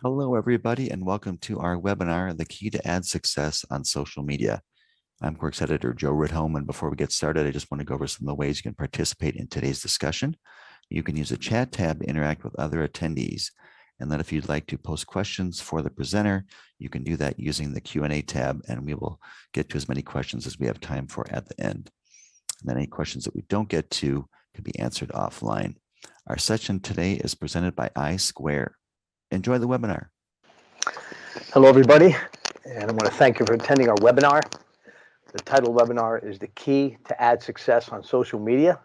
Hello, everybody, and welcome to our webinar, The Key to Ad Success on Social Media. I'm Quirk's editor, Joe Ridholm, and before we get started, I just want to go over some of the ways you can participate in today's discussion. You can use the chat tab to interact with other attendees, and then if you'd like to post questions for the presenter, you can do that using the Q&A tab, and we will get to as many questions as we have time for at the end. And then any questions that we don't get to can be answered offline. Our session today is presented by iSquare. Enjoy the webinar. Hello, everybody, and I want to thank you for attending our webinar. The title of the webinar is The Key to Ad Success on Social Media,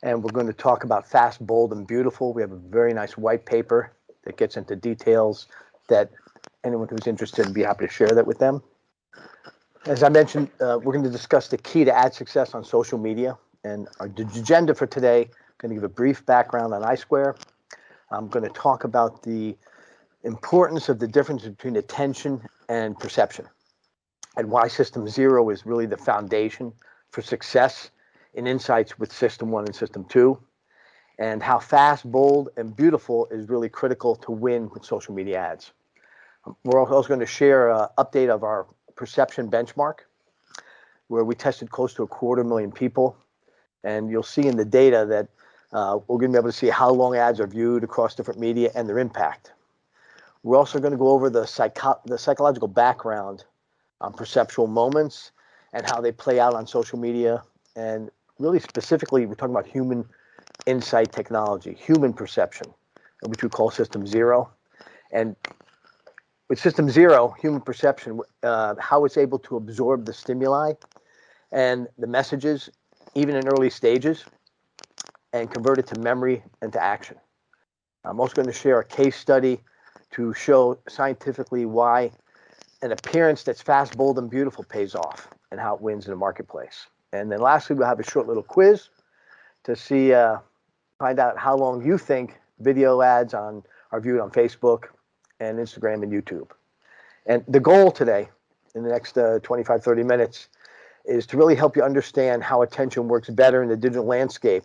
and we're going to talk about fast, bold, and beautiful. We have a very nice white paper that gets into details that anyone who's interested would be happy to share that with them. As I mentioned, we're going to discuss the key to ad success on social media, and our agenda for today, I'm going to give a brief background on iSquare. I'm going to talk about the importance of the difference between attention and perception, and why System Zero is really the foundation for success in insights with System 1 and System 2, and how fast, bold, and beautiful is really critical to win with social media ads. We're also going to share an update of our perception benchmark, where we tested close to 250,000 people, and you'll see in the data that we're going to be able to see how long ads are viewed across different media and their impact. We're also going to go over the psychological background on perceptual moments and how they play out on social media. And really specifically, we're talking about human insight technology, human perception, which we call System Zero. And with System Zero, human perception, how it's able to absorb the stimuli and the messages, even in early stages, and convert it to memory and to action. I'm also going to share a case study to show scientifically why an appearance that's fast, bold, and beautiful pays off and how it wins in the marketplace. And then lastly, we'll have a short little quiz to find out how long you think video ads are viewed on Facebook and Instagram and YouTube. And the goal today, in the next 25, 30 minutes, is to really help you understand how attention works better in the digital landscape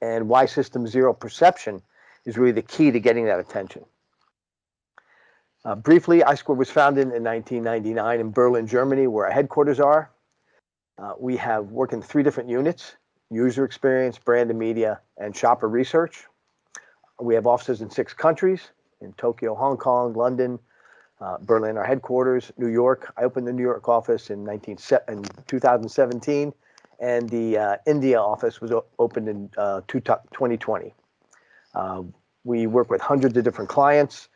and why System Zero perception is really the key to getting that attention. Briefly, iSquare was founded in 1999 in Berlin, Germany, where our headquarters are. We have worked in 3 different units: user experience, brand and media, and shopper research. We have offices in 6 countries, in Tokyo, Hong Kong, London, Berlin, our headquarters, New York. I opened the New York office in 2017, and the India office was opened in 2020. We work with hundreds of different clients.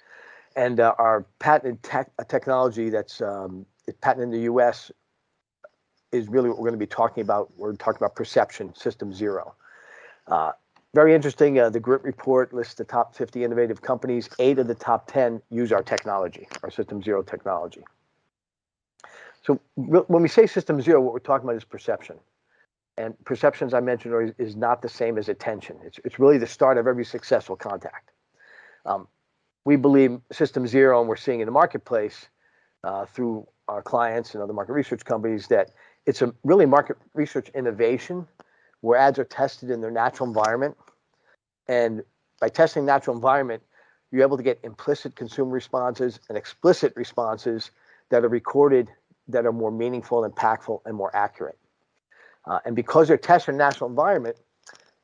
And our patented technology that's patented in the U.S. is really what we're going to be talking about. We're talking about perception, System Zero. Very interesting. The GRIT report lists the top 50 innovative companies. 8 of the top 10 use our technology, our System Zero technology. So when we say System Zero, what we're talking about is perception. And perception, as I mentioned, is not the same as attention. It's really the start of every successful contact. We believe System Zero, and we're seeing in the marketplace through our clients and other market research companies, that it's a really market research innovation where ads are tested in their natural environment. And by testing natural environment, you're able to get implicit consumer responses and explicit responses that are recorded that are more meaningful, impactful, and more accurate. And because they're tested in natural environment,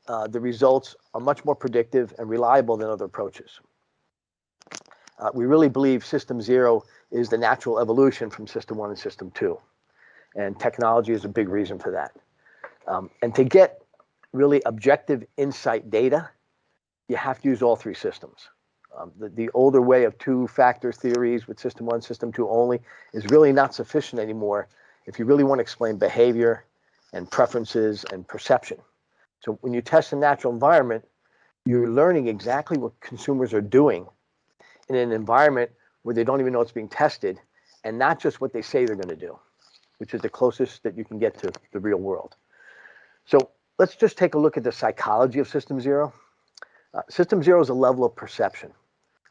the results are much more predictive and reliable than other approaches. We really believe System Zero is the natural evolution from System 1 and System 2. And technology is a big reason for that. And to get really objective insight data, you have to use all 3 systems. The older way of 2-factor theories with System 1, System 2 only is really not sufficient anymore if you really want to explain behavior and preferences and perception. So when you test a natural environment, you're learning exactly what consumers are doing in an environment where they don't even know it's being tested, and not just what they say they're going to do, which is the closest that you can get to the real world. So let's just take a look at the psychology of System Zero. System Zero is a level of perception,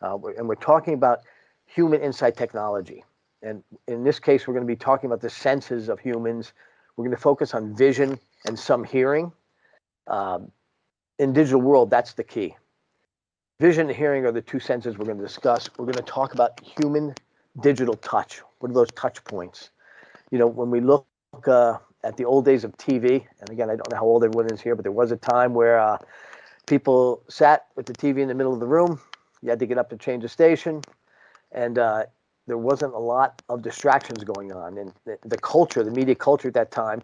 and we're talking about human insight technology. And in this case, we're going to be talking about the senses of humans. We're going to focus on vision and some hearing. In digital world, that's the key. Vision and hearing are the two senses we're going to discuss. We're going to talk about human digital touch. What are those touch points? You know, when we look at the old days of TV, and again, I don't know how old everyone is here, but there was a time where people sat with the TV in the middle of the room. You had to get up to change the station, and there wasn't a lot of distractions going on. And the culture, the media culture at that time,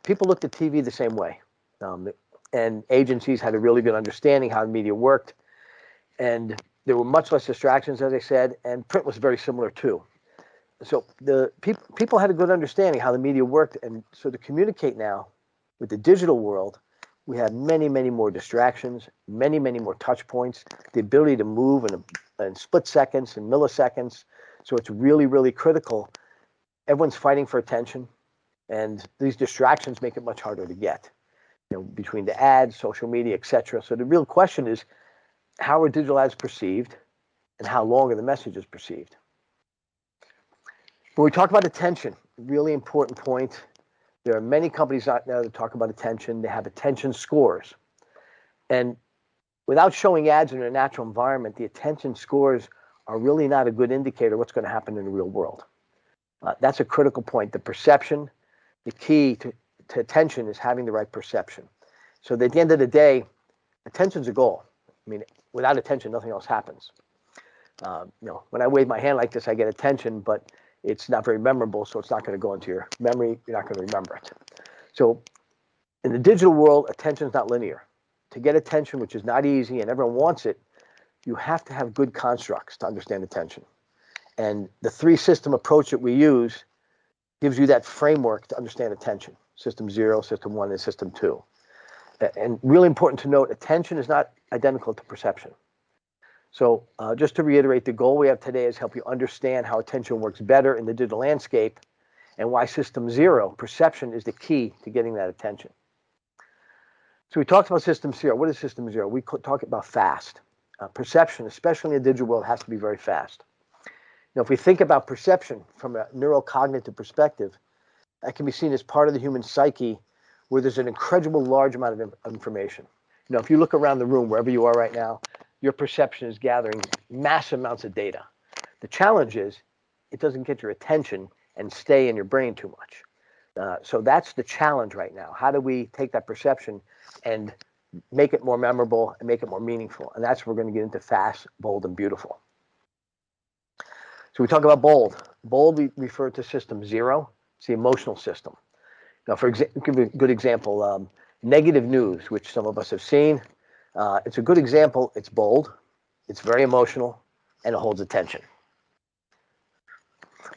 people looked at TV the same way. And agencies had a really good understanding how the media worked. And there were much less distractions, as I said, and print was very similar too. So the people had a good understanding how the media worked. And so to communicate now with the digital world, we have many, many more distractions, many, many more touch points, the ability to move in split seconds and milliseconds. So it's really, really critical. Everyone's fighting for attention, and these distractions make it much harder to get, you know, between the ads, social media, etc. So the real question is, how are digital ads perceived, and how long are the messages perceived? When we talk about attention, really important point. There are many companies out there that talk about attention. They have attention scores. And without showing ads in a natural environment, the attention scores are really not a good indicator of what's going to happen in the real world. That's a critical point. The perception, the key to attention is having the right perception. So at the end of the day, attention's a goal. I mean, without attention, nothing else happens. You know, when I wave my hand like this, I get attention, but it's not very memorable, so it's not going to go into your memory. You're not going to remember it. So in the digital world, attention is not linear. To get attention, which is not easy and everyone wants it, you have to have good constructs to understand attention. And the three-system approach that we use gives you that framework to understand attention. System 0, System 1, and System 2. And really important to note, attention is not identical to perception. So just to reiterate, the goal we have today is help you understand how attention works better in the digital landscape and why System 0, perception, is the key to getting that attention. So we talked about System 0. What is System 0? We talk about fast. Perception, especially in the digital world, has to be very fast. Now, if we think about perception from a neurocognitive perspective, that can be seen as part of the human psyche where there's an incredible large amount of information. You know, if you look around the room, wherever you are right now, your perception is gathering massive amounts of data. The challenge is it doesn't get your attention and stay in your brain too much. So that's the challenge right now. How do we take that perception and make it more memorable and make it more meaningful? And that's where we're going to get into fast, bold, and beautiful. So we talk about bold. Bold, we refer to System 0. It's the emotional system. Now, for example, give a good example, negative news, which some of us have seen. It's a good example. It's bold, it's very emotional, and it holds attention.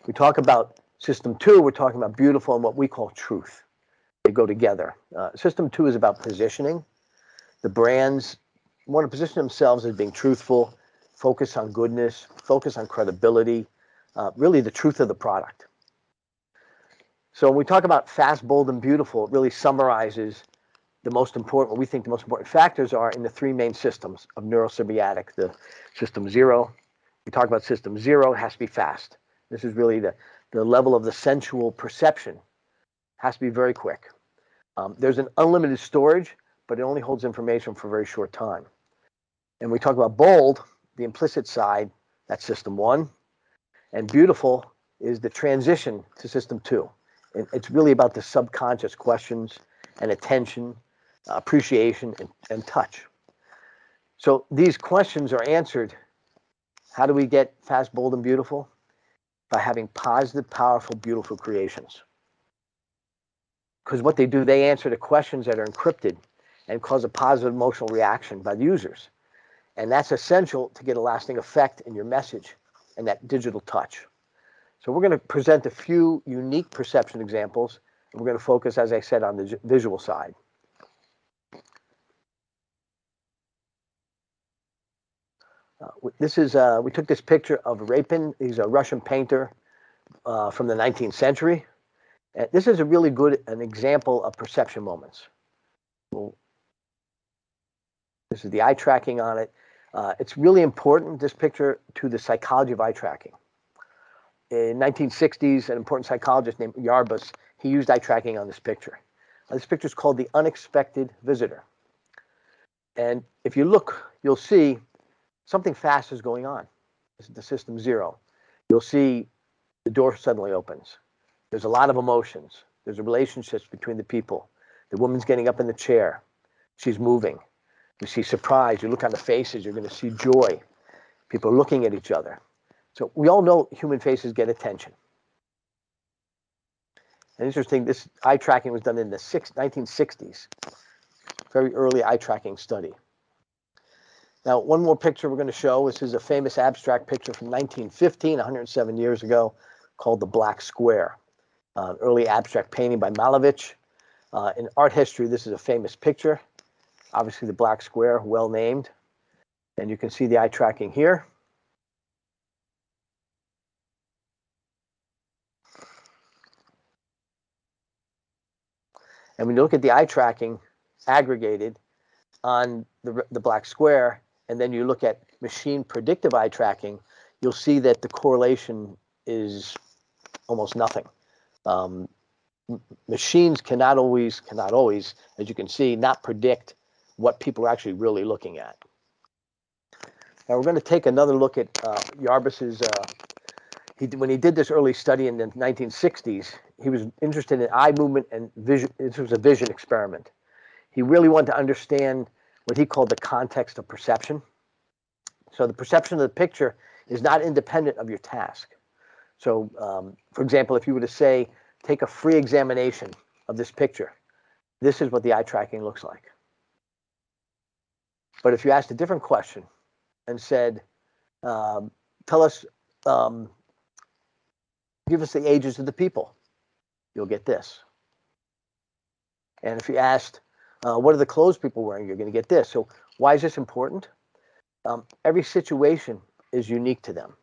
We talk about System 2, we're talking about beautiful and what we call truth. They go together. System 2 is about positioning. The brands want to position themselves as being truthful, focus on goodness, focus on credibility, really the truth of the product. So when we talk about fast, bold, and beautiful, it really summarizes the most important, what we think the most important factors are in the three main systems of neurosymbiotic. The System 0, we talk about System 0, it has to be fast. This is really the level of the sensual perception. It has to be very quick. There's an unlimited storage, but it only holds information for a very short time. And we talk about bold, the implicit side, that's System 1. And beautiful is the transition to System 2. And it's really about the subconscious questions and attention, appreciation, and touch. So these questions are answered. How do we get fast, bold, and beautiful? By having positive, powerful, beautiful creations. Because what they do, they answer the questions that are encrypted and cause a positive emotional reaction by the users. And that's essential to get a lasting effect in your message and that digital touch. So we're going to present a few unique perception examples. And we're going to focus, as I said, on the visual side. We took this picture of Rapin. He's a Russian painter from the 19th century. This is a really good an example of perception moments. Well, this is the eye tracking on it. It's really important, this picture, to the psychology of eye tracking. In 1960s, an important psychologist named Yarbus, he used eye tracking on this picture. This picture is called The Unexpected Visitor. And if you look, you'll see something fast is going on. This is the system 0. You'll see the door suddenly opens. There's a lot of emotions. There's relationships between the people. The woman's getting up in the chair. She's moving. You see surprise. You look on the faces. You're going to see joy. People are looking at each other. So we all know human faces get attention. And interesting, this eye tracking was done in the 1960s. Very early eye tracking study. Now, one more picture we're going to show. This is a famous abstract picture from 1915, 107 years ago, called The Black Square. Early abstract painting by Malevich. In art history, this is a famous picture. Obviously, the Black Square, well named. And you can see the eye tracking here. And when you look at the eye tracking aggregated on the Black Square, and then you look at machine predictive eye tracking, you'll see that the correlation is almost nothing. Machines cannot always, as you can see, not predict what people are actually really looking at. Now we're going to take another look at Yarbus's. When he did this early study in the 1960s, he was interested in eye movement and vision. This was a vision experiment. He really wanted to understand what he called the context of perception. So the perception of the picture is not independent of your task. So, for example, if you were to say, take a free examination of this picture, this is what the eye tracking looks like. But if you asked a different question and said, tell us, give us the ages of the people, you'll get this. And if you asked, what are the clothes people wearing, you're going to get this. So why is this important? Every situation is unique to them.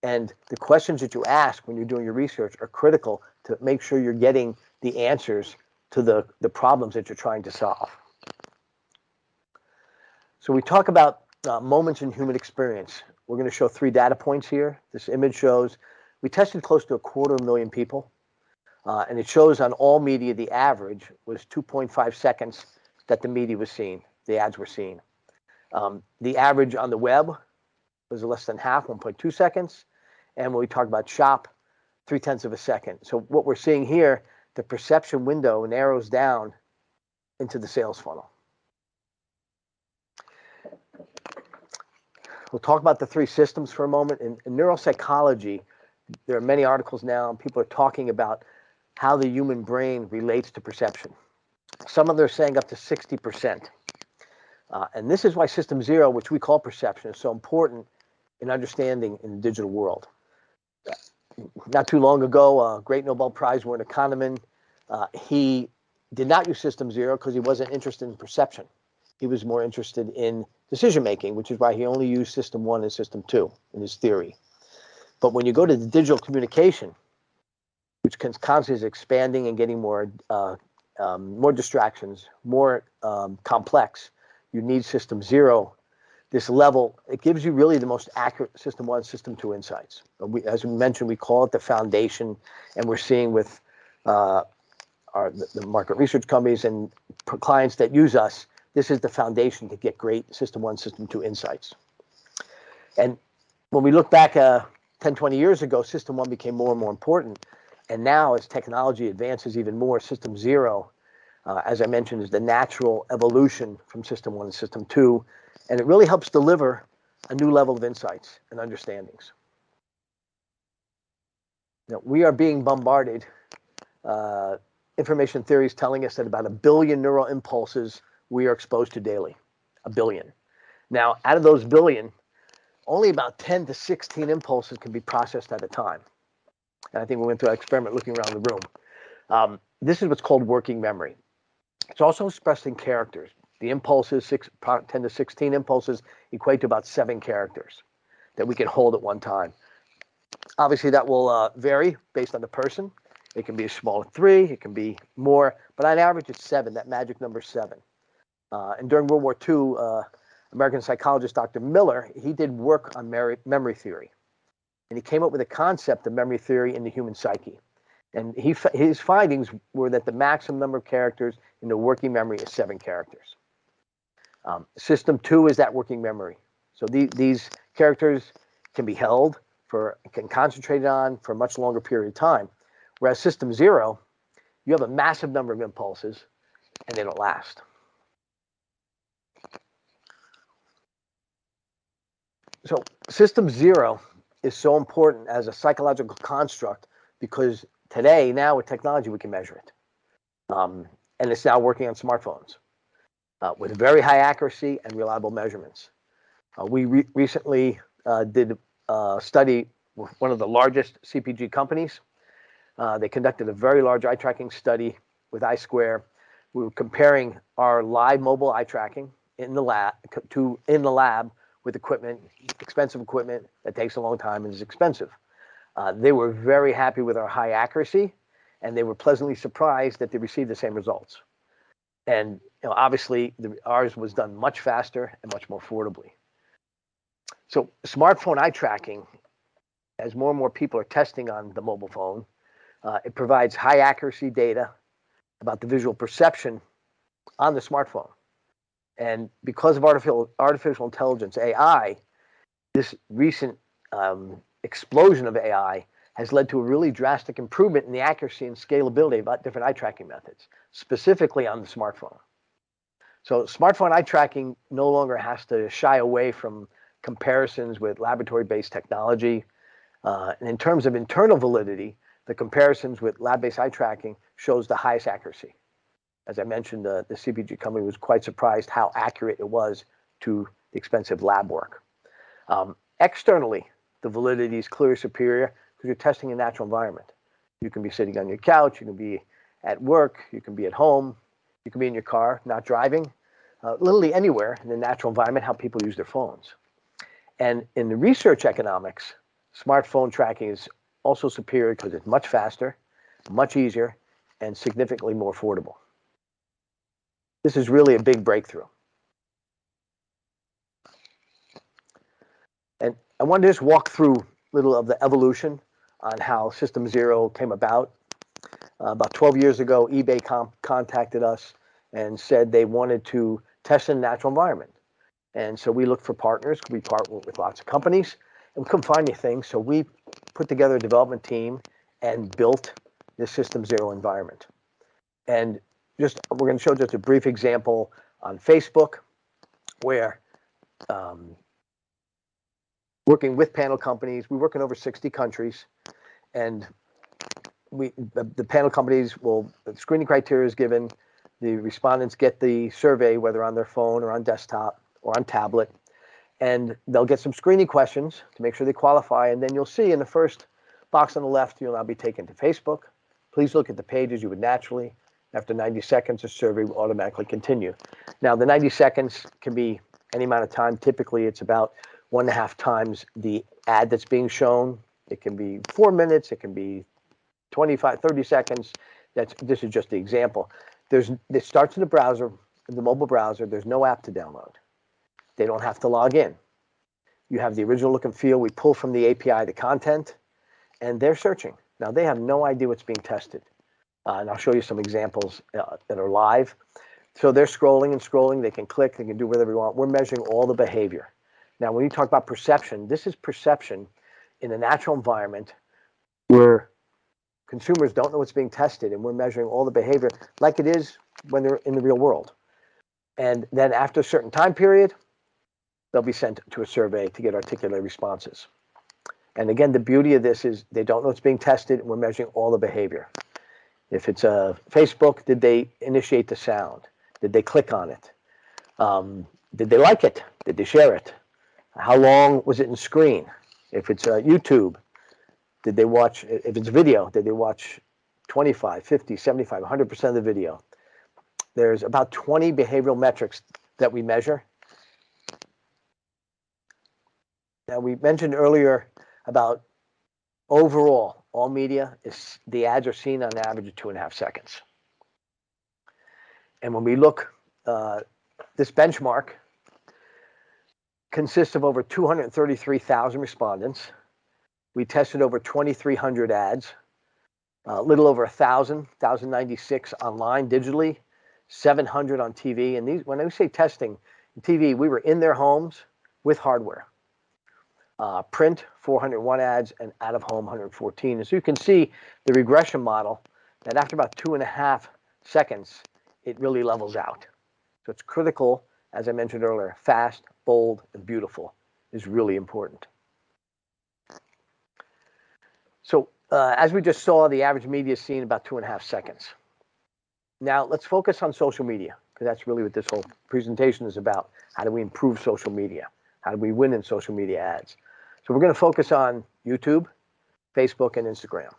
And the questions that you ask when you're doing your research are critical to make sure you're getting the answers to the problems that you're trying to solve. So we talk about moments in human experience. We're going to show 3 data points here. This image shows we tested close to 250,000 people. And it shows on all media the average was 2.5 seconds that the media was seen, the ads were seen. The average on the web was less than half, 1.2 seconds. And when we talk about shop, 0.3 of a second. So what we're seeing here, the perception window narrows down into the sales funnel. We'll talk about the 3 systems for a moment. In neuropsychology, there are many articles now, and people are talking about how the human brain relates to perception. Some of them are saying up to 60%. And this is why System 0, which we call perception, is so important in understanding in the digital world. Not too long ago, a great Nobel Prize winner, Kahneman, he did not use System 0 because he wasn't interested in perception. He was more interested in decision making, which is why he only used System 1 and System 2 in his theory. But when you go to the digital communication, which constantly is expanding and getting more distractions, more complex, you need System 0. This level, it gives you really the most accurate System 1, System 2 insights. As we mentioned, we call it the foundation, and we're seeing with the market research companies and clients that use us, this is the foundation to get great System 1, System 2 insights. And when we look back 10, 20 years ago, System 1 became more and more important. And now as technology advances even more, System 0, as I mentioned, is the natural evolution from System 1 and System 2. And it really helps deliver a new level of insights and understandings. Now, we are being bombarded. Information theory is telling us that about 1 billion neural impulses we are exposed to daily. 1 billion. Now, out of those billion, only about 10 to 16 impulses can be processed at a time. And I think we went through an experiment looking around the room. This is what's called working memory. It's also expressed in characters. The impulses, 10 to 16 impulses, equate to about 7 characters that we can hold at one time. Obviously, that will vary based on the person. It can be as small as 3, it can be more, but on average, it's 7, that magic number 7. And during World War II, American psychologist Dr. Miller, he did work on memory theory. And he came up with a concept of memory theory in the human psyche. And his findings were that the maximum number of characters in the working memory is 7 characters. System 2 is that working memory. So these characters can be held can concentrate on for a much longer period of time. Whereas System 0, you have a massive number of impulses and they don't last. So System 0 is so important as a psychological construct because today, now with technology, we can measure it. And it's now working on smartphones with very high accuracy and reliable measurements. We recently did a study with one of the largest CPG companies. They conducted a very large eye tracking study with I2. We were comparing our live mobile eye tracking in the lab with equipment, expensive equipment that takes a long time and is expensive. They were very happy with our high accuracy, and they were pleasantly surprised that they received the same results. And obviously, ours was done much faster and much more affordably. So smartphone eye tracking, as more and more people are testing on the mobile phone, it provides high accuracy data about the visual perception on the smartphone. And because of artificial intelligence, AI, this recent explosion of AI has led to a really drastic improvement in the accuracy and scalability about different eye tracking methods, specifically on the smartphone. So smartphone eye tracking no longer has to shy away from comparisons with laboratory-based technology. And in terms of internal validity, the comparisons with lab-based eye tracking shows the highest accuracy. As I mentioned, the CPG company was quite surprised how accurate it was to the expensive lab work. Externally, the validity is clearly superior because you're testing a natural environment. You can be sitting on your couch, you can be at work, you can be at home, you can be in your car, not driving, literally anywhere in the natural environment, how people use their phones. And in the research economics, smartphone tracking is also superior because it's much faster, much easier, and significantly more affordable. This is really a big breakthrough. And I wanted to just walk through a little of the evolution on how System 0 came about. About 12 years ago, eBay contacted us and said they wanted to test in a natural environment. And so we looked for partners. We partnered with lots of companies, and we couldn't find anything. So we put together a development team and built this System 0 environment. And we're going to show just a brief example on Facebook, where working with panel companies, we work in over 60 countries, and the panel companies the screening criteria is given, the respondents get the survey, whether on their phone or on desktop or on tablet, and they'll get some screening questions to make sure they qualify, and then you'll see in the first box on the left, you'll now be taken to Facebook. Please look at the page as you would naturally. After 90 seconds, the survey will automatically continue. Now, the 90 seconds can be any amount of time. Typically, it's about 1.5 times the ad that's being shown. It can be 4 minutes. It can be 25, 30 seconds. This is just the example. It starts in the browser, the mobile browser. There's no app to download. They don't have to log in. You have the original look and feel. We pull from the API the content, and they're searching. Now, they have no idea what's being tested. And I'll show you some examples that are live. So they're scrolling and scrolling. They can click. They can do whatever they want. We're measuring all the behavior. Now, when you talk about perception, this is perception in a natural environment where consumers don't know what's being tested, and we're measuring all the behavior like it is when they're in the real world. And then after a certain time period, they'll be sent to a survey to get articulated responses. And again, the beauty of this is they don't know what's being tested, and we're measuring all the behavior. If it's a Facebook, did they initiate the sound? Did they click on it? Did they like it? Did they share it? How long was it in screen? If it's YouTube, did they watch, if it's video, did they watch 25, 50, 75, 100% of the video? There's about 20 behavioral metrics that we measure. Now, we mentioned earlier about overall, all media, the ads are seen on average of 2.5 seconds. And when we look, this benchmark consists of over 233,000 respondents. We tested over 2,300 ads, a little over 1,096 online digitally, 700 on TV. And when I say testing, TV, we were in their homes with hardware. Print, 401 ads, and out-of-home, 114. And so you can see the regression model that after about 2.5 seconds, it really levels out. So it's critical, as I mentioned earlier, fast, bold, and beautiful is really important. So as we just saw, the average media is seen about 2.5 seconds. Now let's focus on social media, because that's really what this whole presentation is about. How do we improve social media? How do we win in social media ads? So we're going to focus on YouTube, Facebook, and Instagram.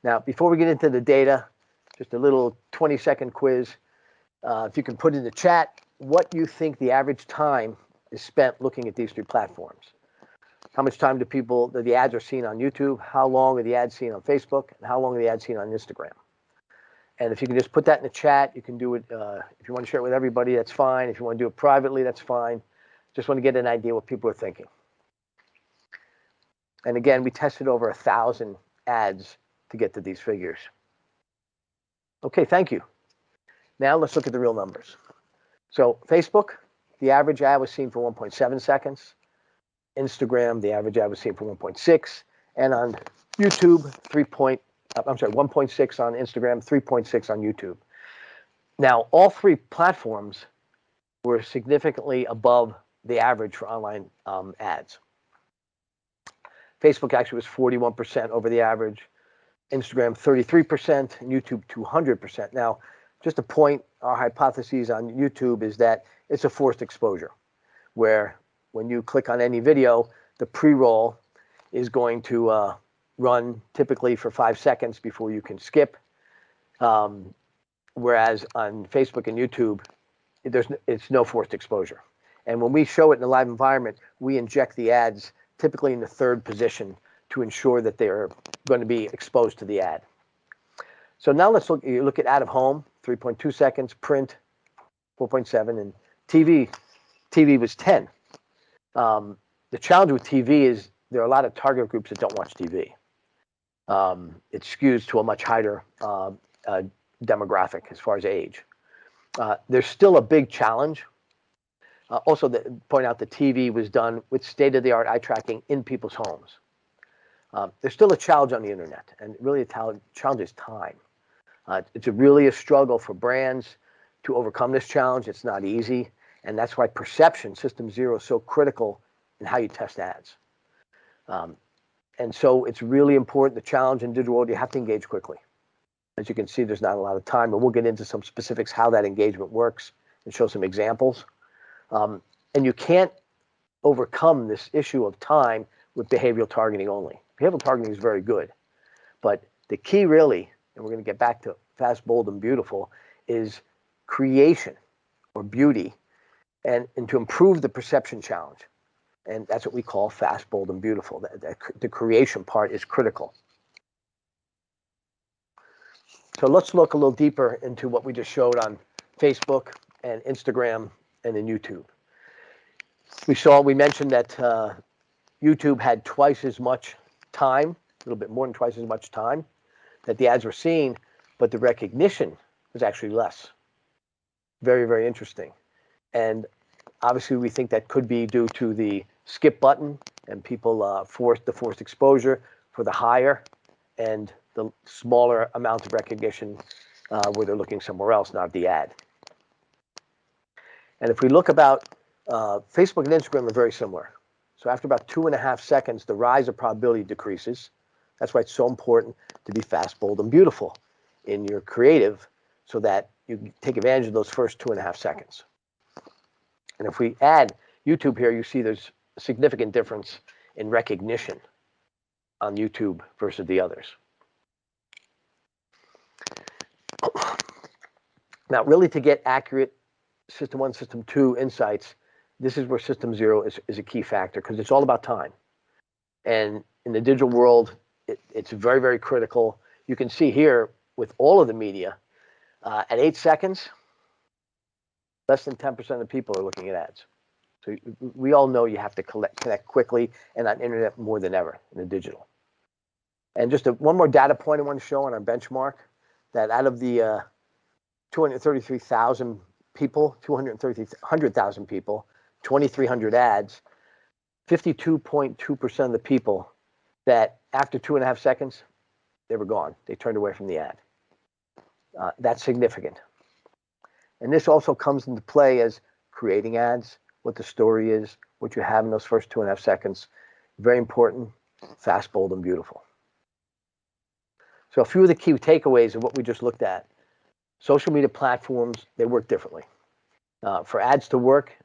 Now, before we get into the data, just a little 20-second quiz. If you can put in the chat what you think the average time is spent looking at these three platforms. How much time do the ads are seen on YouTube? How long are the ads seen on Facebook? And how long are the ads seen on Instagram? And if you can just put that in the chat, you can do it. If you want to share it with everybody, that's fine. If you want to do it privately, that's fine. Just want to get an idea what people are thinking. And again, we tested over 1,000 ads to get to these figures. Okay, thank you. Now let's look at the real numbers. So Facebook, the average ad was seen for 1.7 seconds. Instagram, the average ad was seen for 1.6. And on YouTube, 1.6 on Instagram, 3.6 on YouTube. Now, all three platforms were significantly above the average for online ads. Facebook actually was 41% over the average, Instagram 33%, and YouTube 200%. Now, just a point, our hypothesis on YouTube is that it's a forced exposure, where when you click on any video, the pre-roll is going to run typically for 5 seconds before you can skip. Whereas on Facebook and YouTube, it's no forced exposure. And when we show it in a live environment, we inject the ads typically in the third position to ensure that they're going to be exposed to the ad. So now let's look at out-of-home, 3.2 seconds, print, 4.7, and TV. TV was 10. The challenge with TV is there are a lot of target groups that don't watch TV. It skews to a much higher demographic as far as age. There's still a big challenge. Also, point out the TV was done with state-of-the-art eye tracking in people's homes. There's still a challenge on the internet, and really the challenge is time. It's really a struggle for brands to overcome this challenge. It's not easy, and that's why perception, System Zero, is so critical in how you test ads. And so it's really important, the challenge in digital world, you have to engage quickly. As you can see, there's not a lot of time, but we'll get into some specifics how that engagement works and show some examples. And you can't overcome this issue of time with behavioral targeting only. Behavioral targeting is very good, but the key really, and we're going to get back to fast, bold, and beautiful, is creation or beauty and to improve the perception challenge. And that's what we call fast, bold, and beautiful. The creation part is critical. So let's look a little deeper into what we just showed on Facebook and Instagram and in YouTube. We mentioned that YouTube had twice as much time, a little bit more than twice as much time that the ads were seen, but the recognition was actually less. Very, very interesting. And obviously, we think that could be due to the skip button and people forced exposure for the higher and the smaller amount of recognition where they're looking somewhere else, not the ad. And if we look about Facebook and Instagram are very similar. So after about 2.5 seconds, the rise of probability decreases. That's why it's so important to be fast, bold, and beautiful in your creative so that you take advantage of those first 2.5 seconds. And if we add YouTube here, you see there's a significant difference in recognition on YouTube versus the others. Now, really to get accurate System 1, System 2 insights, this is where System 0 is a key factor because it's all about time. And in the digital world, it's very, very critical. You can see here with all of the media, at 8 seconds, less than 10% of people are looking at ads. So we all know you have to connect quickly and on internet more than ever in the digital. And just one more data point I want to show on our benchmark, that out of the 233,000 people, 100,000 people, 2,300 ads, 52.2% of the people that after 2.5 seconds, they were gone. They turned away from the ad. That's significant. And this also comes into play as creating ads, what the story is, what you have in those first 2.5 seconds. Very important, fast, bold, and beautiful. So a few of the key takeaways of what we just looked at. Social media platforms, they work differently. For ads to work,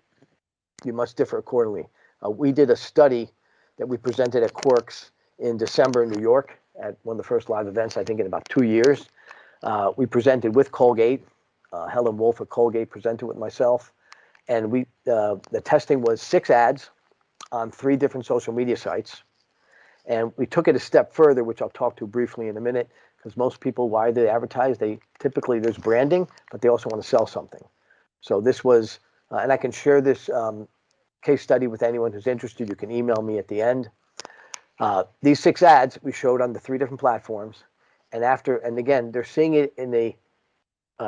you must differ accordingly. We did a study that we presented at Quirk's in December in New York at one of the first live events, I think in about 2 years. We presented with Colgate. Helen Wolf at Colgate presented with myself. And the testing was 6 ads on 3 different social media sites. And we took it a step further, which I'll talk to briefly in a minute, because most people, why they advertise, typically there's branding, but they also want to sell something. So this was, and I can share this case study with anyone who's interested. You can email me at the end. These 6 ads we showed on the 3 different platforms. And again, they're seeing it in a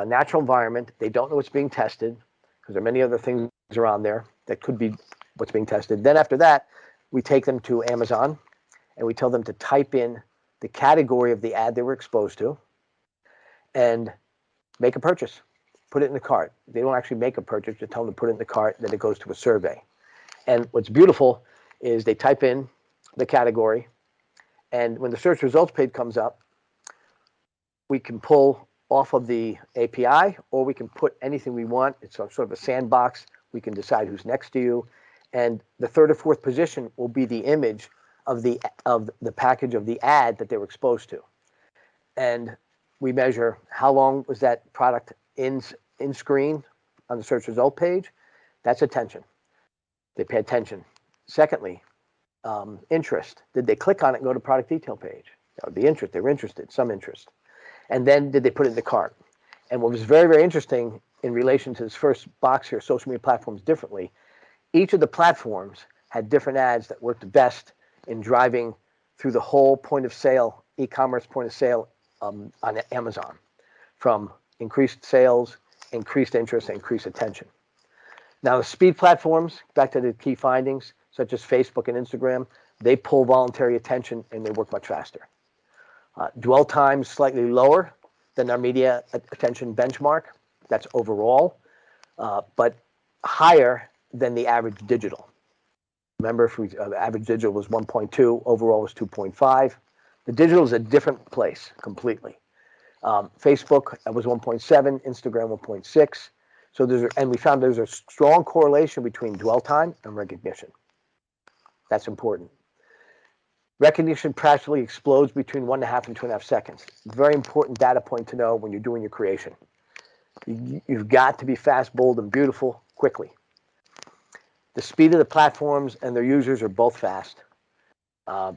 natural environment. They don't know what's being tested because there are many other things around there that could be what's being tested. Then after that, we take them to Amazon and we tell them to type in the category of the ad they were exposed to and make a purchase. Put it in the cart. They don't actually make a purchase. You tell them to put it in the cart, then it goes to a survey. And what's beautiful is they type in the category, and when the search results page comes up, we can pull off of the API, or we can put anything we want. It's sort of a sandbox. We can decide who's next to you. And the 3rd or 4th position will be the image of the package of the ad that they were exposed to. And we measure how long was that product in screen on the search result page. That's attention. They pay attention. Secondly, interest. Did they click on it and go to product detail page? That would be interest. They were interested, some interest. And then did they put it in the cart? And what was very, very interesting in relation to this first box here, social media platforms differently, each of the platforms had different ads that worked best in driving through the whole point of sale, e-commerce point of sale on Amazon, from increased sales, increased interest, and increased attention. Now, the speed platforms, back to the key findings, such as Facebook and Instagram, they pull voluntary attention and they work much faster. Dwell time slightly lower than our media attention benchmark. That's overall, but higher than the average digital. Remember, if average digital was 1.2, overall was 2.5. The digital is a different place completely. Facebook was 1.7, Instagram 1.6. So and we found there's a strong correlation between dwell time and recognition. That's important. Recognition practically explodes between 1.5 and 2.5 seconds. Very important data point to know when you're doing your creation. You've got to be fast, bold, and beautiful quickly. The speed of the platforms and their users are both fast.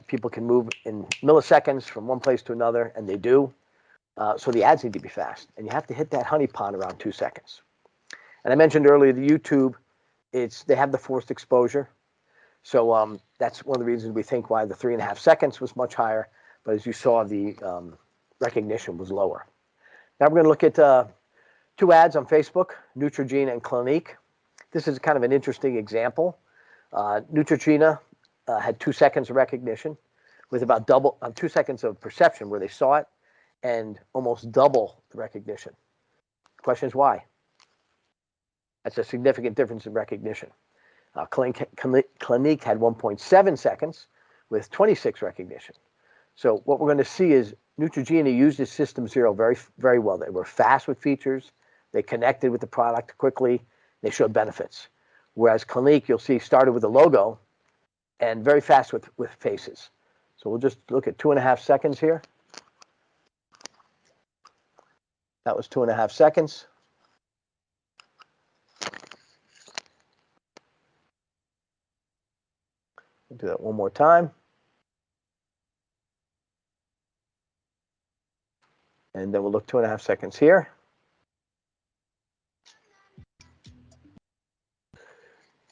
People can move in milliseconds from one place to another, and they do. So the ads need to be fast. And you have to hit that honeypot around 2 seconds. And I mentioned earlier the YouTube, they have the forced exposure. So that's one of the reasons we think why the 3.5 seconds was much higher. But as you saw, the recognition was lower. Now we're going to look at 2 ads on Facebook, Neutrogena and Clinique. This is kind of an interesting example. Neutrogena had 2 seconds of recognition with about 2 seconds of perception where they saw it and almost double the recognition. The question is why? That's a significant difference in recognition. Clinique had 1.7 seconds with 26 recognition. So what we're going to see is Neutrogena used its System 0 very, very well. They were fast with features. They connected with the product quickly. They showed benefits. Whereas Clinique, you'll see, started with a logo and very fast with faces. So we'll just look at 2.5 seconds here. That was 2.5 seconds. We'll do that one more time. And then we'll look 2.5 seconds here.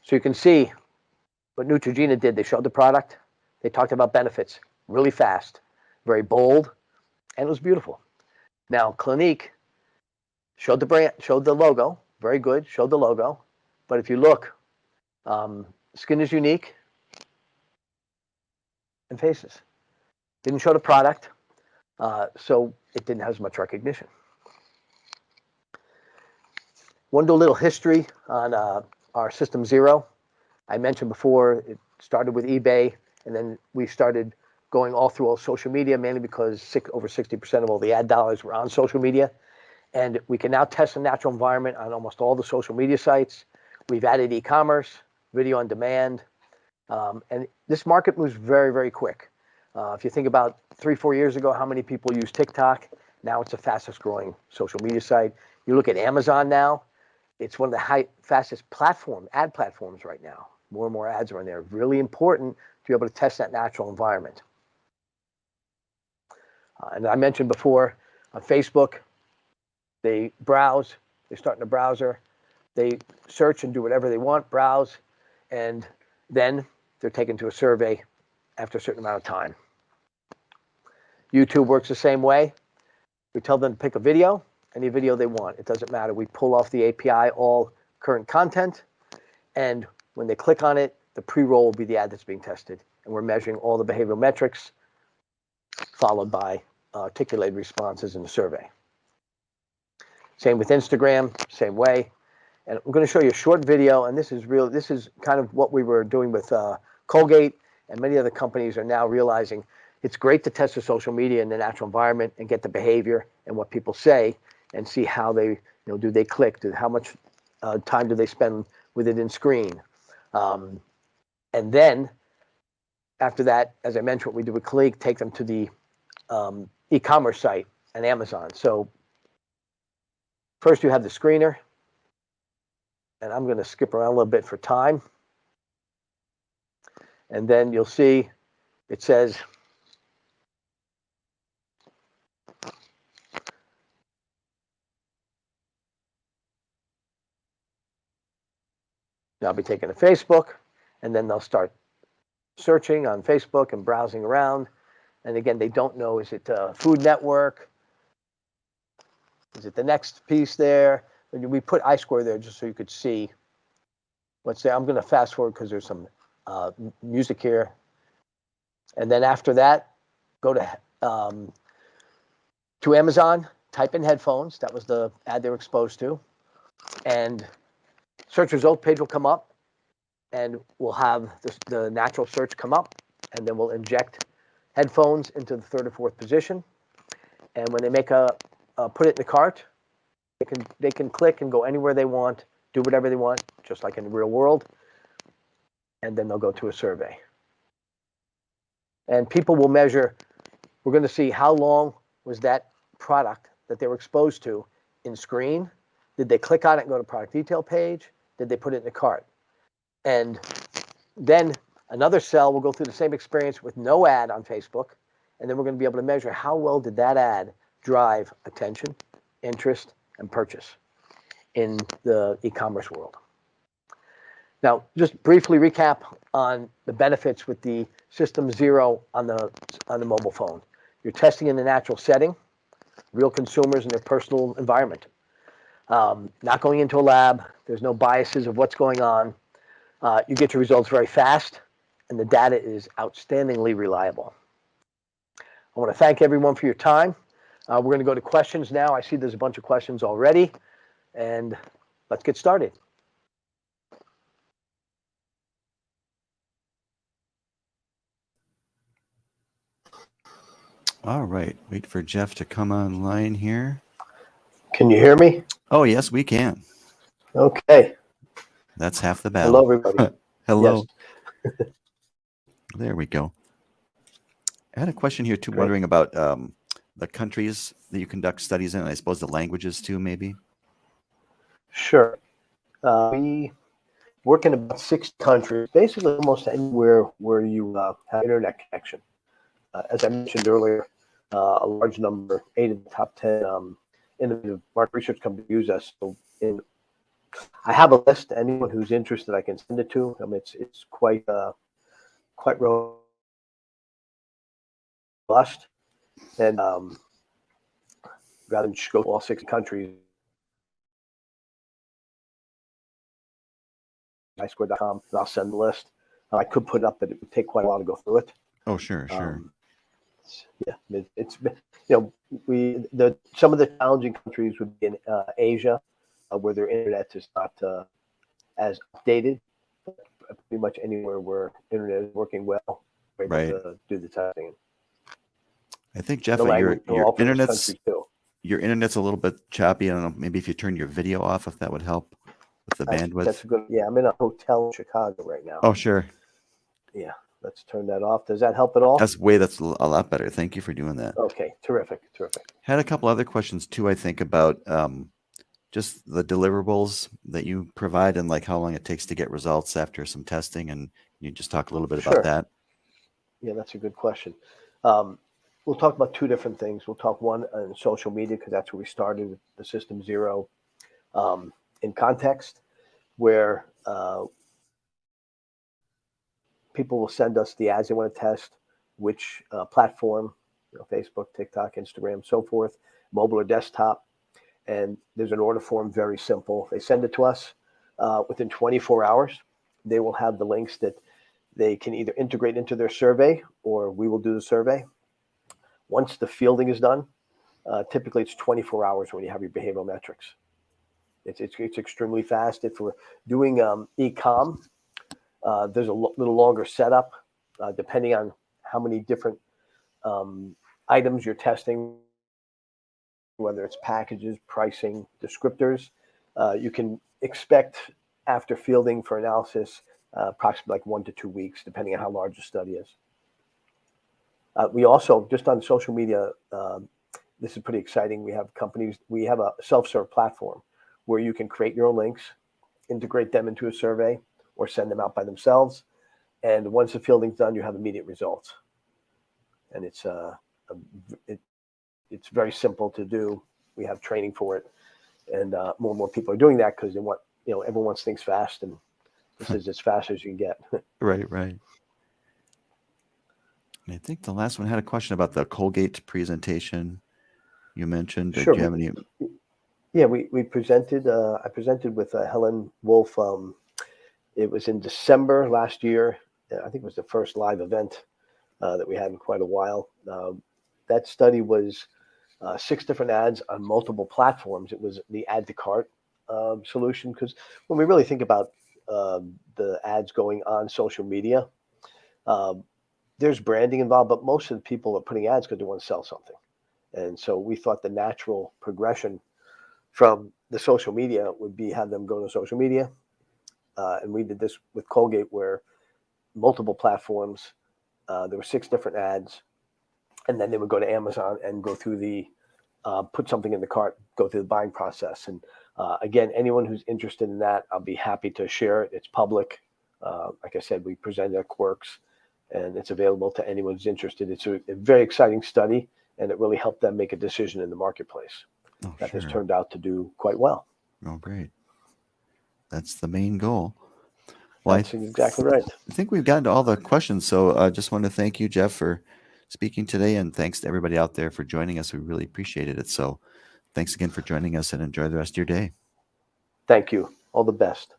So you can see what Neutrogena did. They showed the product. They talked about benefits really fast, very bold, and it was beautiful. Now, Clinique showed the brand, showed the logo, very good, showed the logo. But if you look, skin is unique. and faces. Didn't show the product, so it didn't have as much recognition. Want to do a little history on our System Zero. I mentioned before it started with eBay, and then we started going all through all social media, mainly because over 60% of all the ad dollars were on social media. And we can now test the natural environment on almost all the social media sites. We've added e-commerce, video on demand, and this market moves very, very quick. If you think about 3-4 years ago, how many people use TikTok? Now it's the fastest growing social media site. You look at Amazon now, it's one of the fastest ad platforms right now. More and more ads are in there. Really important to be able to test that natural environment. And I mentioned before, on Facebook, they browse, they start in the browser, they search and do whatever they want, browse, and then they're taken to a survey after a certain amount of time. YouTube works the same way. We tell them to pick a video, any video they want. It doesn't matter. We pull off the API all current content, and when they click on it, the pre-roll will be the ad that's being tested. And we're measuring all the behavioral metrics, followed by articulated responses in the survey. Same with Instagram, same way. And I'm going to show you a short video, and this is kind of what we were doing with Colgate, and many other companies are now realizing it's great to test the social media in the natural environment and get the behavior and what people say and see how they, do they click, how much time do they spend with it in screen. And then after that, as I mentioned, what we do with Colleague, take them to the e-commerce site and Amazon. So first you have the screener, and I'm going to skip around a little bit for time. And then you'll see it says, I'll be taken to Facebook, and then they'll start searching on Facebook and browsing around. And again, they don't know, is it Food Network? Is it the next piece there? And we put iScore there just so you could see what's there. I'm going to fast forward because there's some music here. And then after that, go to Amazon, type in headphones. That was the ad they were exposed to. And search result page will come up, and we'll have the natural search come up, and then we'll inject headphones into the 3rd or 4th position. And when they put it in the cart, they can click and go anywhere they want, do whatever they want, just like in the real world. And then they'll go to a survey. And people will measure. We're going to see how long was that product that they were exposed to in screen. Did they click on it and go to product detail page? Did they put it in the cart? And then another cell will go through the same experience with no ad on Facebook. And then we're going to be able to measure how well did that ad drive attention, interest, and purchase in the e-commerce world. Now, just briefly recap on the benefits with the System Zero on the mobile phone. You're testing in the natural setting, real consumers in their personal environment. Not going into a lab. There's no biases of what's going on. You get your results very fast, and the data is outstandingly reliable. I want to thank everyone for your time. We're going to go to questions now. I see there's a bunch of questions already, and let's get started. All right. Wait for Jeff to come online here. Can you hear me? Oh, yes, we can. Okay. That's half the battle. Hello, everybody. Hello. Yes. There we go. I had a question here, too, Great. wondering about the countries that you conduct studies in, and I suppose the languages, too, maybe? Sure. We work in about 6 countries, basically almost anywhere where you have internet connection. As I mentioned earlier, a large number, 8 of the top 10 innovative market research companies use us. So I have a list. Anyone who's interested, I can send it to. I mean, it's quite robust. And rather than just go to all 6 countries, iScore.com, and I'll send the list. I could put it up, but it would take quite a while to go through it. Oh, sure. Yeah, it's some of the challenging countries would be in Asia, where their internet is not as updated. Pretty much anywhere where internet is working well, we're able Right. to do the testing. I think, Jeff, The language will your all for those countries too. internet's a little bit choppy. I don't know, maybe if you turn your video off, if that would help with the bandwidth. That's a good. Yeah, I'm in a hotel in Chicago right now. Oh, sure. Yeah, let's turn that off. Does that help at all? That's a lot better. Thank you for doing that. Okay, terrific. Had a couple other questions too, I think, about just the deliverables that you provide and like how long it takes to get results after some testing. And you just talk a little bit about Sure. that. Yeah, that's a good question. We'll talk about two different things. We'll talk one on social media because that's where we started with the System Zero in context, where people will send us the ads they want to test, which platform, Facebook, TikTok, Instagram, so forth, mobile or desktop. And there's an order form, very simple. They send it to us within 24 hours. They will have the links that they can either integrate into their survey or we will do the survey. Once the fielding is done, typically it's 24 hours when you have your behavioral metrics. It's extremely fast. If we're doing e-com, there's a little longer setup depending on how many different items you're testing, whether it's packages, pricing, descriptors. You can expect after fielding for analysis approximately like 1 to 2 weeks, depending on how large the study is. We also, just on social media, this is pretty exciting. We have a self-serve platform where you can create your own links, integrate them into a survey, or send them out by themselves. And once the fielding's done, you have immediate results. And it's very simple to do. We have training for it, and more people are doing that because they want, everyone wants things fast, and this is as fast as you can get. Right. And I think the last one had a question about the Colgate presentation you mentioned. Sure. Do you have any? Yeah, we presented. I presented with Helen Wolf. It was in December last year. I think it was the first live event that we had in quite a while. That study was 6 different ads on multiple platforms. It was the add to cart solution, because when we really think about the ads going on social media, there's branding involved, but most of the people are putting ads because they want to sell something. And so we thought the natural progression from the social media would be have them go to social media. And we did this with Colgate, where multiple platforms, there were 6 different ads, and then they would go to Amazon and go through the put something in the cart, go through the buying process. And again, anyone who's interested in that, I'll be happy to share it. It's public. Like I said, we presented at Quirks, and it's available to anyone who's interested. It's a very exciting study, and it really helped them make a decision in the marketplace that has turned out to do quite well. Oh, great. That's the main goal. Well, that's exactly right. I think we've gotten to all the questions. So I just want to thank you, Jeff, for speaking today. And thanks to everybody out there for joining us. We really appreciated it. So thanks again for joining us, and enjoy the rest of your day. Thank you. All the best.